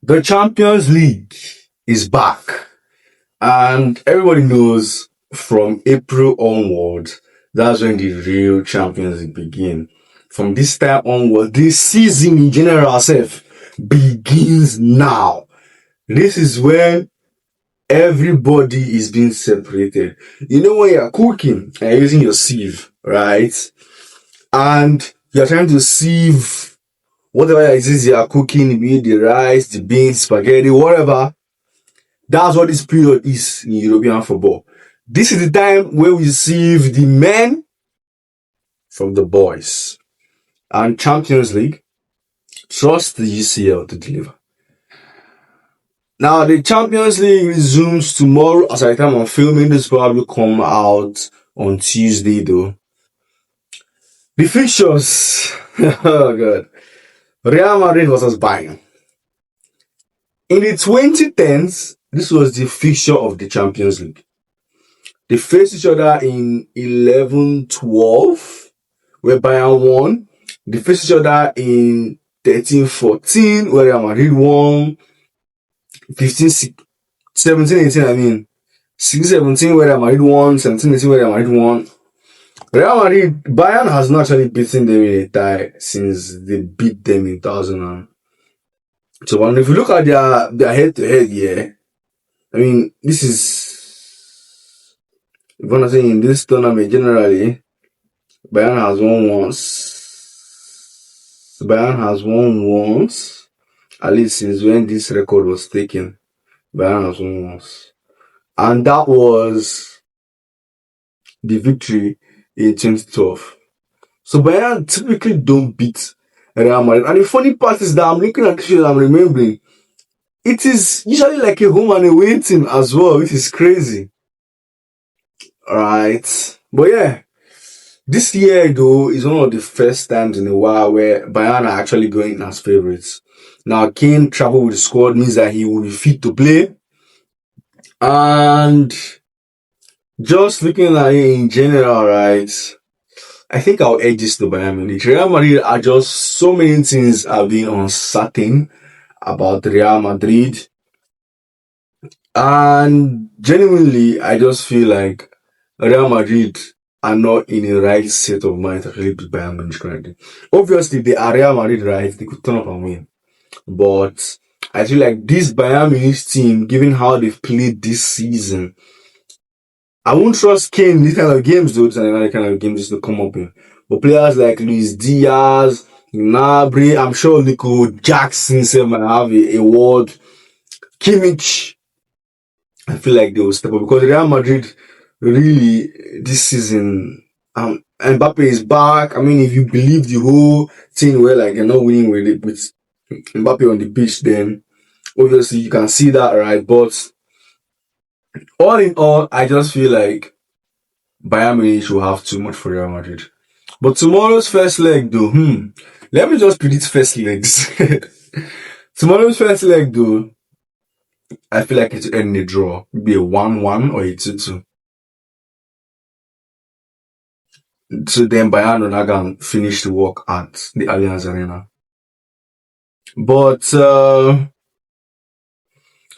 The Champions League is back, and everybody knows from April onward, that's when the real Champions League begin. From this time onward, this season in general self begins now. This is when everybody is being separated. You know, when you're cooking and you're using your sieve, right? And you're trying to sieve whatever it is you're cooking, be it the rice, the beans, spaghetti, whatever. That's what this period is in European football. This is the time where we sieve the men from the boys. And Champions League, trust the UCL to deliver. Now, the Champions League resumes tomorrow. As I time I'm filming, this will probably come out on Tuesday, though. The fixtures. Oh, God. Real Madrid versus Bayern. In the 2010s, this was the fixture of the Champions League. They faced each other in 11-12, where Bayern won. They faced each other in 13-14, where Real Madrid won. 17-18, I mean. 16-17, where Real Madrid won. 17-18, where Real Madrid won. Bayern has not actually beaten them in a tie since they beat them in 2000. So, and if you look at their head-to-head, yeah, I mean, this is, if I'm saying in this tournament generally, Bayern has won once. At least since when this record was taken. Bayern has won once. And that was the victory in 2012. So Bayern typically don't beat Real Madrid. And the funny part is that I'm looking at this and I'm remembering, it is usually like a home and away team as well, which is crazy. Alright. But yeah, this year though is one of the first times in a while where Bayern are actually going as favorites. Now, Kane travel with the squad means that he will be fit to play. And just looking at it in general, right, I think I'll edge this to Bayern Munich. Real Madrid are just so many things have been uncertain about Real Madrid. And genuinely, I just feel like Real Madrid are not in the right state of mind to actually beat Bayern Munich currently. Obviously, they are Real Madrid, right? They could turn up and win. But I feel like this Bayern Munich team, given how they've played this season, I won't trust Kane in these kind of games, though. It's another kind of games to come up in. But players like Luis Diaz, Gnabry, I'm sure Nico Jackson might have a award. Kimmich, I feel like they will step up because Real Madrid really this season. Mbappe is back. I mean, if you believe the whole thing where like you're not winning with Mbappe on the pitch, then obviously you can see that, right? But all in all, I just feel like Bayern Munich will have too much for Real Madrid. But tomorrow's first leg, though, let me just predict first legs. Tomorrow's first leg, though, I feel like it will end in a draw. Maybe a 1-1 or a 2-2. So then Bayern will not finish the work at the Allianz Arena. But, so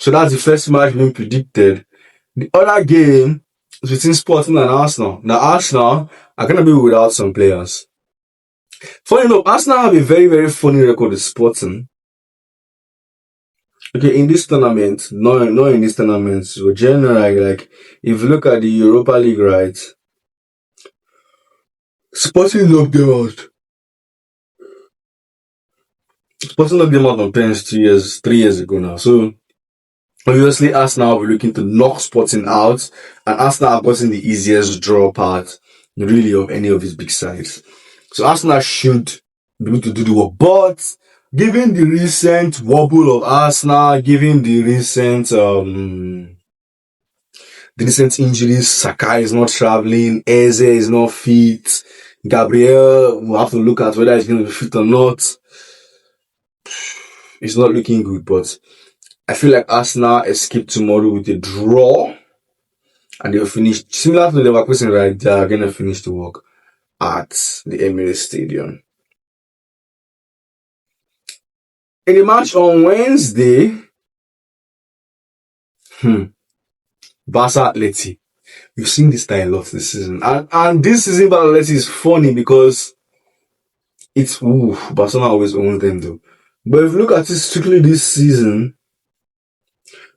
that's the first match being predicted. The other game is between Sporting and Arsenal. Now, Arsenal are going to be without some players. Funny enough, Arsenal have a very, very funny record with Sporting. Okay, in this tournament, not in this tournament, so generally, like, if you look at the Europa League, right, Sporting knocked them out. Sporting knocked them out on pens 3 years ago now. So, obviously, Arsenal will be looking to knock Sporting out, and Arsenal have gotten the easiest draw part, really, of any of his big sides. So, Arsenal should be able to do the work. But, given the recent wobble of Arsenal, given the recent injuries, Saka is not traveling, Eze is not fit, Gabriel, we'll have to look at whether he's going to be fit or not. It's not looking good, but I feel like Arsenal escape tomorrow with a draw, and they'll finish similar to Leverkusen, right? They're gonna finish the work at the Emirates Stadium. In the match on Wednesday, Barca Atleti. We've seen this style a lot this season. And this season, Barca Atleti is funny because it's, Barcelona always owns them though. But if you look at it strictly this season,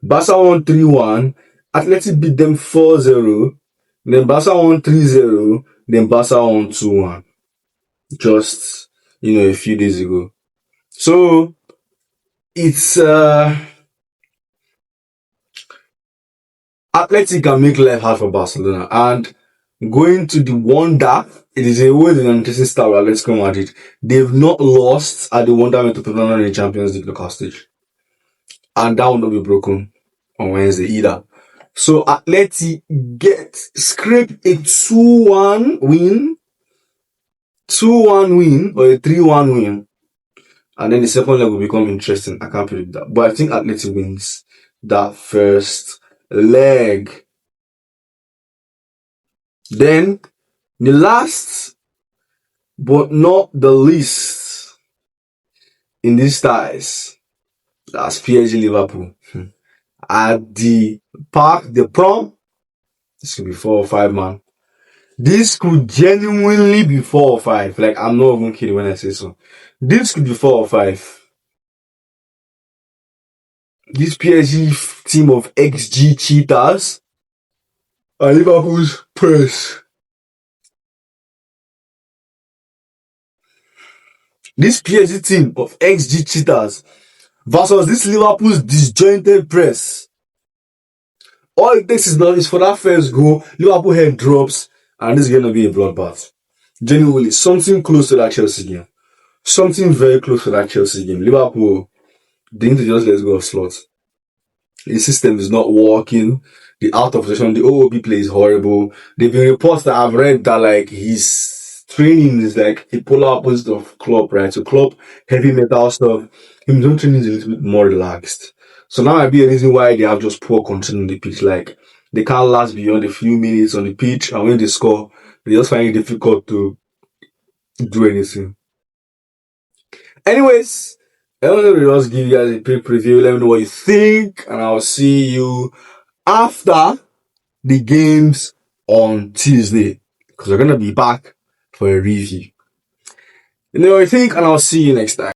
Barca won 3-1, Atleti beat them 4-0, then Barca won 3-0, then Barca won 2-1. Just, a few days ago. So, it's, Atleti can make life hard for Barcelona. And going to the Wanda, it is a way an interesting start with Atletico Madrid. They've not lost at the Wanda Metropolitano in the Champions League knockout stage. And that will not be broken on Wednesday either. So Atleti scrape a 2-1 win, or a 3-1 win. And then the second leg will become interesting. I can't predict that. But I think Atleti wins that first leg. Then, the last, but not the least, in these ties, that's PSG Liverpool. At the park, the prom, this could be 4 or 5, man. This could genuinely be 4 or 5. Like, I'm not even kidding when I say so. This could be 4 or 5. This PSG team of XG cheaters and Liverpool's press. This PSG team of XG cheaters versus this Liverpool's disjointed press. All it takes is for that first goal, Liverpool head drops, and this is going to be a bloodbath. Genuinely, something close to that Chelsea game. Something very close to that Chelsea game. Liverpool, they need to just let go of slots. The system is not working. The out of position, the OOB play is horrible. There have been reports that I've read that like his training is like a polar opposite of Klopp, right? So Klopp, heavy metal stuff. His own training is a little bit more relaxed. So now might be a reason why they have just poor control on the pitch. Like they can't last beyond a few minutes on the pitch, and when they score, they just find it difficult to do anything. Anyways, I want to just give you guys a quick preview. Let me know what you think, and I'll see you after the games on Tuesday, because we're going to be back for a review. Let me know what you think, and I'll see you next time.